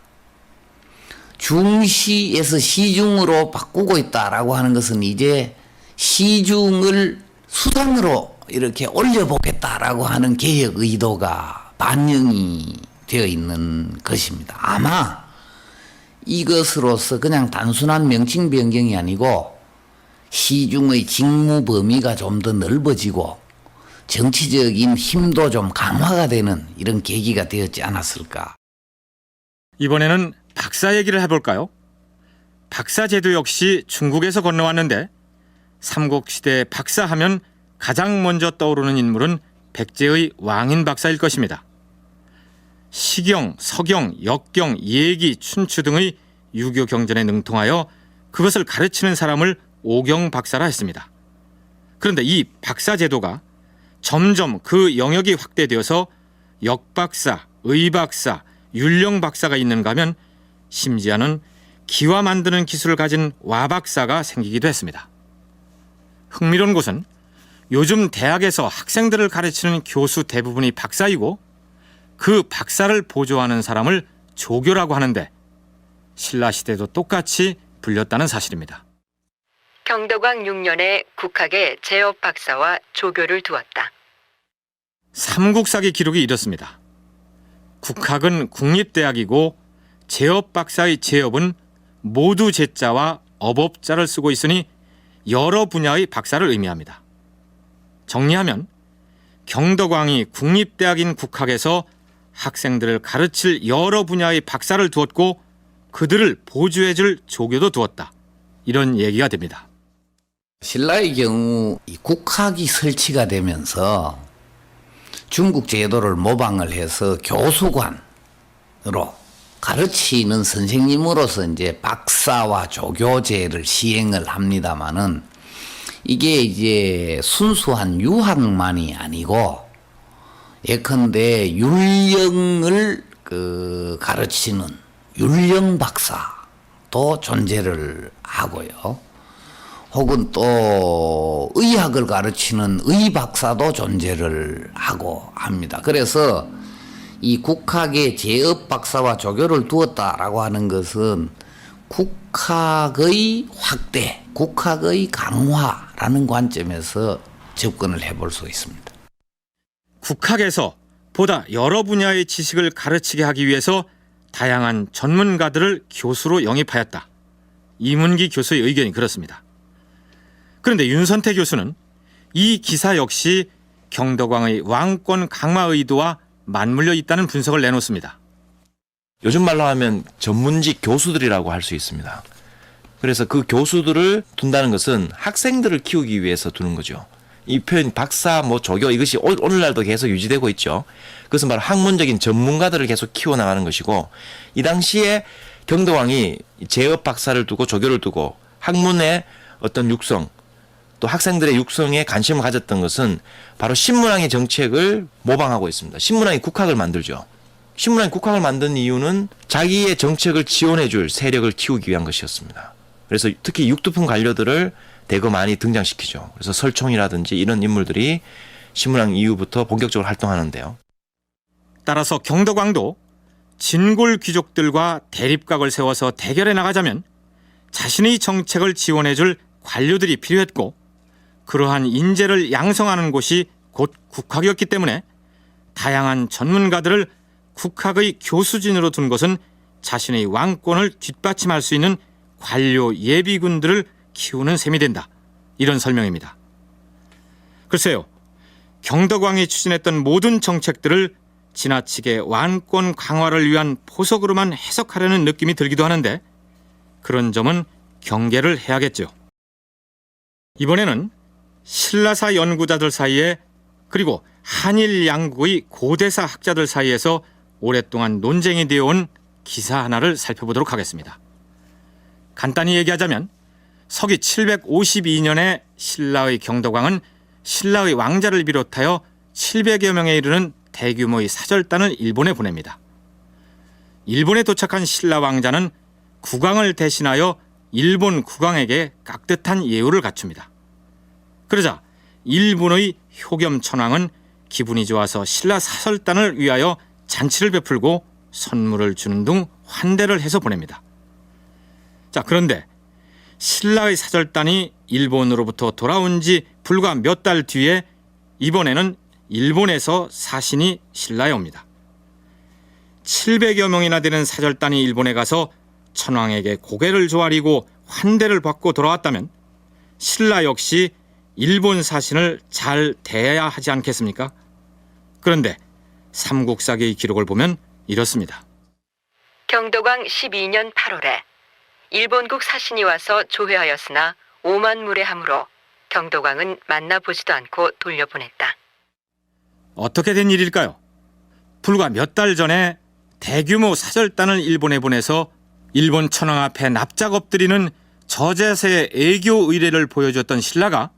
중시에서 시중으로 바꾸고 있다라고 하는 것은 이제 시중을 수상으로 이렇게 올려보겠다라고 하는 개혁 의도가 반영이 되어 있는 것입니다. 아마 이것으로서 그냥 단순한 명칭 변경이 아니고 시중의 직무 범위가 좀 더 넓어지고 정치적인 힘도 좀 강화가 되는 이런 계기가 되었지 않았을까. 이번에는 박사 얘기를 해볼까요? 박사 제도 역시 중국에서 건너왔는데 삼국시대 박사하면 가장 먼저 떠오르는 인물은 백제의 왕인 박사일 것입니다. 시경, 서경, 역경, 예기, 춘추 등의 유교 경전에 능통하여 그것을 가르치는 사람을 오경 박사라 했습니다. 그런데 이 박사 제도가 점점 그 영역이 확대되어서 역박사, 의박사, 율령 박사가 있는가 하면 심지어는 기와 만드는 기술을 가진 와박사가 생기기도 했습니다. 흥미로운 것은 요즘 대학에서 학생들을 가르치는 교수 대부분이 박사이고 그 박사를 보조하는 사람을 조교라고 하는데 신라시대도 똑같이 불렸다는 사실입니다. 경덕왕 6년에 국학에 제업 박사와 조교를 두었다. 삼국사기 기록이 이렇습니다. 국학은 국립대학이고 제업 박사의 제업은 모두 제자와 업업자를 쓰고 있으니 여러 분야의 박사를 의미합니다. 정리하면 경덕왕이 국립대학인 국학에서 학생들을 가르칠 여러 분야의 박사를 두었고 그들을 보조해줄 조교도 두었다. 이런 얘기가 됩니다. 신라의 경우 이 국학이 설치가 되면서 중국 제도를 모방을 해서 교수관으로 가르치는 선생님으로서 이제 박사와 조교제를 시행을 합니다마는 이게 이제 순수한 유학만이 아니고 예컨대 율령을 가르치는 율령 박사도 존재를 하고요. 혹은 또 의학을 가르치는 의박사도 존재를 하고 합니다. 그래서 이 국학에 제업 박사와 조교를 두었다라고 하는 것은 국학의 확대, 국학의 강화라는 관점에서 접근을 해볼 수 있습니다. 국학에서 보다 여러 분야의 지식을 가르치게 하기 위해서 다양한 전문가들을 교수로 영입하였다. 이문기 교수의 의견이 그렇습니다. 그런데 윤선태 교수는 이 기사 역시 경덕왕의 왕권 강화 의도와 맞물려 있다는 분석을 내놓습니다. 요즘 말로 하면 전문직 교수들이라고 할 수 있습니다. 그래서 그 교수들을 둔다는 것은 학생들을 키우기 위해서 두는 거죠. 이 표현 박사, 조교 이것이 오늘날도 계속 유지되고 있죠. 그것은 바로 학문적인 전문가들을 계속 키워나가는 것이고 이 당시에 경덕왕이 제업 박사를 두고 조교를 두고 학문의 어떤 육성 또 학생들의 육성에 관심을 가졌던 것은 바로 신문왕의 정책을 모방하고 있습니다. 신문왕이 국학을 만들죠. 신문왕이 국학을 만든 이유는 자기의 정책을 지원해줄 세력을 키우기 위한 것이었습니다. 그래서 특히 육두품 관료들을 대거 많이 등장시키죠. 그래서 설총이라든지 이런 인물들이 신문왕 이후부터 본격적으로 활동하는데요. 따라서 경덕왕도 진골 귀족들과 대립각을 세워서 대결해 나가자면 자신의 정책을 지원해줄 관료들이 필요했고 그러한 인재를 양성하는 곳이 곧 국학이었기 때문에 다양한 전문가들을 국학의 교수진으로 둔 것은 자신의 왕권을 뒷받침할 수 있는 관료 예비군들을 키우는 셈이 된다. 이런 설명입니다. 글쎄요, 경덕왕이 추진했던 모든 정책들을 지나치게 왕권 강화를 위한 포석으로만 해석하려는 느낌이 들기도 하는데 그런 점은 경계를 해야겠죠. 이번에는 신라사 연구자들 사이에 그리고 한일 양국의 고대사 학자들 사이에서 오랫동안 논쟁이 되어온 기사 하나를 살펴보도록 하겠습니다. 간단히 얘기하자면 서기 752년에 신라의 경덕왕은 신라의 왕자를 비롯하여 700여 명에 이르는 대규모의 사절단을 일본에 보냅니다. 일본에 도착한 신라 왕자는 국왕을 대신하여 일본 국왕에게 깍듯한 예우를 갖춥니다. 그러자 일본의 효겸 천황은 기분이 좋아서 신라 사절단을 위하여 잔치를 베풀고 선물을 주는 등 환대를 해서 보냅니다. 자, 그런데 신라의 사절단이 일본으로부터 돌아온 지 불과 몇 달 뒤에 이번에는 일본에서 사신이 신라에 옵니다. 700여 명이나 되는 사절단이 일본에 가서 천황에게 고개를 조아리고 환대를 받고 돌아왔다면 신라 역시 일본 사신을 잘 대해야 하지 않겠습니까? 그런데 삼국사기의 기록을 보면 이렇습니다. 경덕왕 12년 8월에 일본국 사신이 와서 조회하였으나 오만무례하므로 경덕왕은 만나보지도 않고 돌려보냈다. 어떻게 된 일일까요? 불과 몇 달 전에 대규모 사절단을 일본에 보내서 일본 천황 앞에 납작 엎드리는 저자세의 애교 의례를 보여줬던 신라가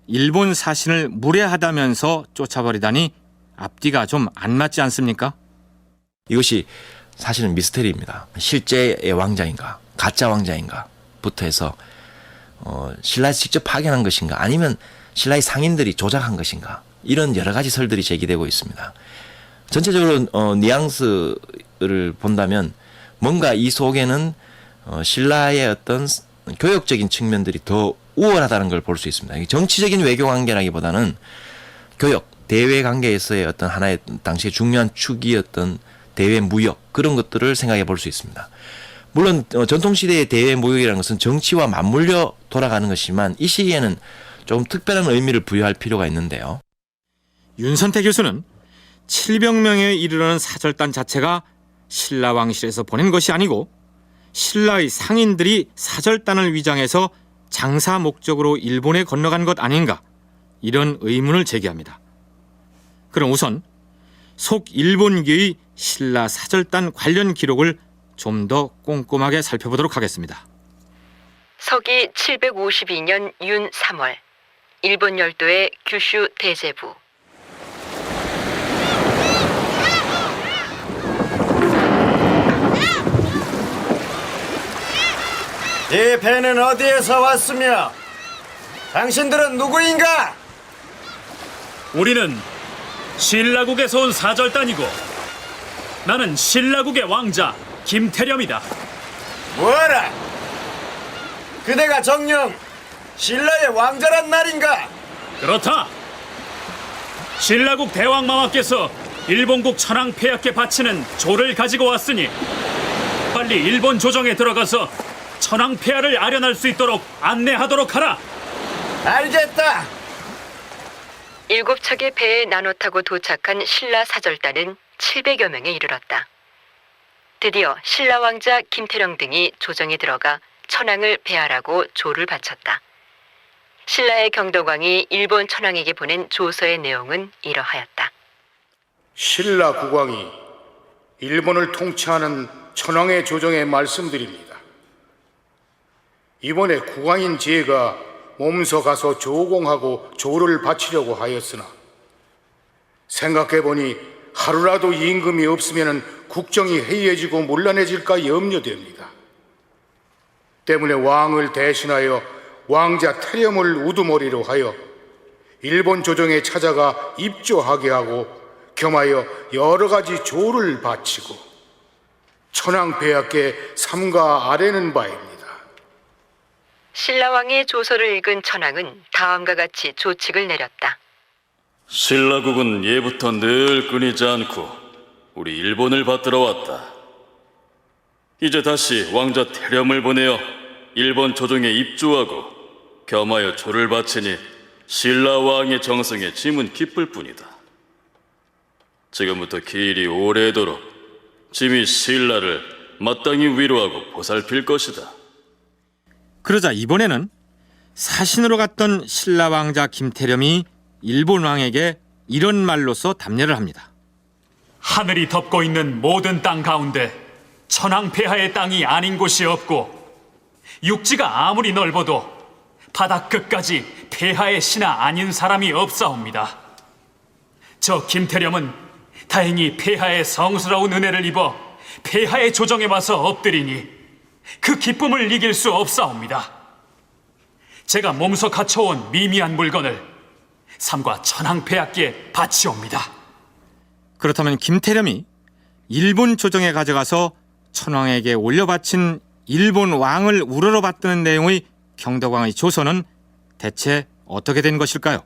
일본 사신을 무례하다면서 쫓아버리다니 앞뒤가 좀 안 맞지 않습니까? 이것이 사실은 미스테리입니다. 실제의 왕자인가 가짜 왕자인가부터 해서 신라에서 직접 파견한 것인가 아니면 신라의 상인들이 조작한 것인가 이런 여러 가지 설들이 제기되고 있습니다. 전체적으로 뉘앙스를 본다면 뭔가 이 속에는 신라의 어떤 교역적인 측면들이 더 우월하다는 걸 볼 수 있습니다. 정치적인 외교 관계라기보다는 교역, 대외 관계에서의 어떤 하나의 당시의 중요한 축이었던 대외 무역 그런 것들을 생각해 볼 수 있습니다. 물론 전통시대의 대외 무역이라는 것은 정치와 맞물려 돌아가는 것이지만 이 시기에는 조금 특별한 의미를 부여할 필요가 있는데요. 윤선태 교수는 700명에 이르는 사절단 자체가 신라 왕실에서 보낸 것이 아니고 신라의 상인들이 사절단을 위장해서 장사 목적으로 일본에 건너간 것 아닌가 이런 의문을 제기합니다. 그럼 우선 속일본계의 신라 사절단 관련 기록을 좀 더 꼼꼼하게 살펴보도록 하겠습니다. 서기 752년 윤 3월 일본 열도의 규슈 대제부 이 배는 어디에서 왔으며 당신들은 누구인가? 우리는 신라국에서 온 사절단이고 나는 신라국의 왕자 김태렴이다. 뭐라? 그대가 정녕 신라의 왕자란 말인가? 그렇다. 신라국 대왕마마께서 일본국 천황 폐하께 바치는 조를 가지고 왔으니 빨리 일본 조정에 들어가서 천황 폐하를 아련할 수 있도록 안내하도록 하라. 알겠다. 7척의 배에 나눠 타고 도착한 신라 사절단은 700여 명에 이르렀다. 드디어 신라 왕자 김태령 등이 조정에 들어가 천황을 배하라고 조를 바쳤다. 신라의 경덕왕이 일본 천황에게 보낸 조서의 내용은 이러하였다. 신라 국왕이 일본을 통치하는 천황의 조정에 말씀드립니다. 이번에 국왕인 제가 몸서 가서 조공하고 조를 바치려고 하였으나 생각해보니 하루라도 임금이 없으면 국정이 해이해지고 문란해질까 염려됩니다. 때문에 왕을 대신하여 왕자 태렴을 우두머리로 하여 일본 조정에 찾아가 입조하게 하고 겸하여 여러 가지 조를 바치고 천황 폐하께 삼가 아뢰는 바입니다. 신라왕의 조서를 읽은 천황은 다음과 같이 조칙을 내렸다. 신라국은 예부터 늘 끊이지 않고 우리 일본을 받들어 왔다. 이제 다시 왕자 태렴을 보내어 일본 조정에 입주하고 겸하여 조를 바치니 신라왕의 정성에 짐은 기쁠 뿐이다. 지금부터 길이 오래도록 짐이 신라를 마땅히 위로하고 보살필 것이다. 그러자 이번에는 사신으로 갔던 신라 왕자 김태렴이 일본 왕에게 이런 말로써 답례를 합니다. 하늘이 덮고 있는 모든 땅 가운데 천황 폐하의 땅이 아닌 곳이 없고 육지가 아무리 넓어도 바다 끝까지 폐하의 신하 아닌 사람이 없사옵니다. 저 김태렴은 다행히 폐하의 성스러운 은혜를 입어 폐하의 조정에 와서 엎드리니 그 기쁨을 이길 수 없사옵니다. 제가 몸소 갖춰온 미미한 물건을 삼과 천황 폐하께 바치옵니다. 그렇다면 김태렴이 일본 조정에 가져가서 천황에게 올려바친 일본 왕을 우러러 받드는 내용의 경덕왕의 조서는 대체 어떻게 된 것일까요?